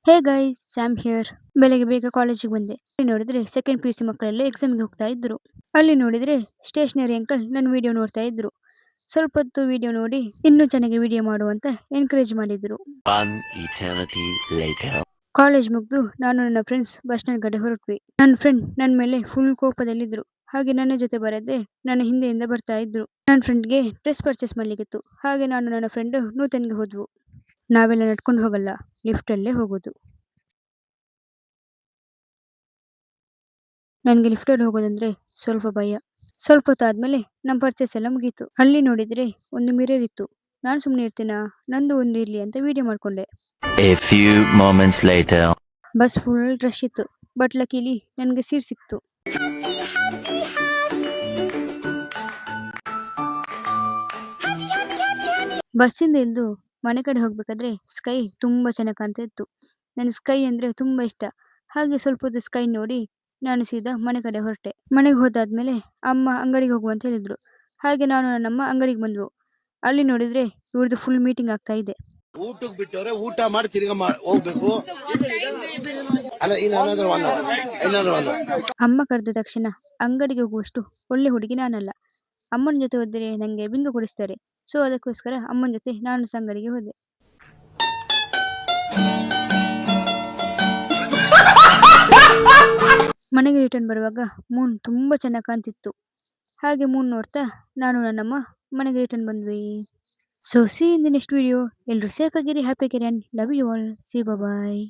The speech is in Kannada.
Hey guys, Sam here. ಬೆಳಗ್ಗೆ ಬೇಗ ಕಾಲೇಜಿಗೆ ಬಂದೆ. ಅಲ್ಲಿ ನೋಡಿದ್ರೆ ಸೆಕೆಂಡ್ ಪಿ ಯು ಸಿ ಮಕ್ಕಳೆಲ್ಲ ಎಕ್ಸಾಮ್ಗೆ ಹೋಗ್ತಾ ಇದ್ರು. ಅಲ್ಲಿ ನೋಡಿದ್ರೆ ಸ್ಟೇಷನರಿ ಅಂಕಲ್ ನನ್ನ ವಿಡಿಯೋ ನೋಡ್ತಾ ಇದ್ರು. ಸ್ವಲ್ಪ ಹೊತ್ತು ವಿಡಿಯೋ ನೋಡಿ ಇನ್ನೂ ಚೆನ್ನಾಗಿ ವಿಡಿಯೋ ಮಾಡು ಅಂತ ಎನ್ಕರೇಜ್ ಮಾಡಿದ್ರು. One eternity later. ಕಾಲೇಜ್ ಮುಗ್ದು ನಾನು ನನ್ನ ಫ್ರೆಂಡ್ಸ್ ಬಸ್ ಸ್ಟ್ಯಾಂಡ್ ಕಡೆ ಹೊರಟ್ವಿ. ನನ್ನ ಫ್ರೆಂಡ್ ನನ್ನ ಮೇಲೆ ಫುಲ್ ಕೋಪದಲ್ಲಿದ್ರು. ಹಾಗೆ ನನ್ನ ಜೊತೆ ಬರದೆ ನನ್ನ ಹಿಂದೆಯಿಂದ ಬರ್ತಾ ಇದ್ರು. ನನ್ನ ಫ್ರೆಂಡ್ಗೆ ಡ್ರೆಸ್ ಪರ್ಚೇಸ್ ಮಾಡ್ಲಿಕ್ಕಿತ್ತು. ಹಾಗೆ ನಾನು ನನ್ನ ಫ್ರೆಂಡ್ ನೂತನ್ಗೆ ಹೋದ್ವು. ನಾವೆಲ್ಲ ನಡ್ಕೊಂಡು ಹೋಗಲ್ಲ, ಲಿಫ್ಟ್ ಅಲ್ಲೇ ಹೋಗೋದು. ನನಗೆ ಲಿಫ್ಟಲ್ಲಿ ಹೋಗೋದಂದ್ರೆ ಸ್ವಲ್ಪ ಭಯ. ಸ್ವಲ್ಪ ಹೊತ್ತಾದ್ಮೇಲೆ ನಮ್ಮ ಪರ್ಚೇಸ್ ಎಲ್ಲ ಮುಗೀತು. ಅಲ್ಲಿ ನೋಡಿದ್ರೆ ಒಂದು ಮಿರರ್ ಇತ್ತು. ನಾನು ಸುಮ್ಮನೆ ಇರ್ತೀನಾ, ನಂದು ಒಂದು ಇರ್ಲಿ ಅಂತ ವಿಡಿಯೋ ಮಾಡ್ಕೊಂಡೆ. A few moments later. Bus full rush ಇತ್ತು. ಬಟ್ ಲಕಿಲಿ ನನಗೆ ಸೀಟ್ ಸಿಕ್ತು. ಬಸ್ಸಿಂದ ಇಳಿದು ಮನೆ ಕಡೆ ಹೋಗ್ಬೇಕಾದ್ರೆ ಸ್ಕೈ ತುಂಬಾ ಚೆನ್ನಾಗಿ ಕಾಣ್ತಾ ಇತ್ತು. ನನಗೆ ಸ್ಕೈ ಅಂದ್ರೆ ತುಂಬಾ ಇಷ್ಟ. ಹಾಗೆ ಸ್ವಲ್ಪ ಹೊತ್ತು ಸ್ಕೈ ನೋಡಿ ನಾನು ಸೀದಾ ಮನೆ ಕಡೆ ಹೊರಟೆ. ಮನೆಗೆ ಹೋದಾದ್ಮೇಲೆ ಅಮ್ಮ ಅಂಗಡಿಗೆ ಹೋಗು ಅಂತ ಹೇಳಿದ್ರು. ಹಾಗೆ ನಾನು ನನ್ನಮ್ಮ ಅಂಗಡಿಗೆ ಬಂದ್ವು. ಅಲ್ಲಿ ನೋಡಿದ್ರೆ ಇವ್ರದ್ದು ಫುಲ್ ಮೀಟಿಂಗ್ ಆಗ್ತಾ ಇದೆ. ಊಟಕ್ಕೆ ಬಿಟ್ಟವ್ರೆ, ಊಟ ಮಾಡಿ ತಿರ್ಗಾ ಹೋಗ್ಬೇಕು. ಅಲ್ಲ ಏನಾದ್ರು ಅಮ್ಮ ಕರೆದ ತಕ್ಷಣ ಅಂಗಡಿಗೆ ಹೋಗುವಷ್ಟು ಒಳ್ಳೆ ಹುಡುಗಿ ನಾನಲ್ಲ. ಅಮ್ಮನ ಜೊತೆ ಹೋದರೆ ನಂಗೆ ಬಿಂದು ಕೊಡಿಸ್ತಾರೆ. ಸೊ ಅದಕ್ಕೋಸ್ಕರ ಅಮ್ಮನ ಜೊತೆ ನಾನು ಸಹ ಅಂಗಡಿಗೆ ಹೋದೆ. ಮನೆಗೆ ರಿಟರ್ನ್ ಬರುವಾಗ ಮೂನ್ ತುಂಬಾ ಚೆನ್ನಾಗಿ ಕಾಣ್ತಿತ್ತು. ಹಾಗೆ ಮೂನ್ ನೋಡ್ತಾ ನಾನು ನನ್ನಮ್ಮ ಮನೆಗೆ ರಿಟರ್ನ್ ಬಂದ್ವಿ. So see in the next video. ಎಲ್ಲರೂ ಸೇಫ್ ಆಗಿರಿ, ಹ್ಯಾಪಿ ಆಗಿರಿ, and love you all. See bye.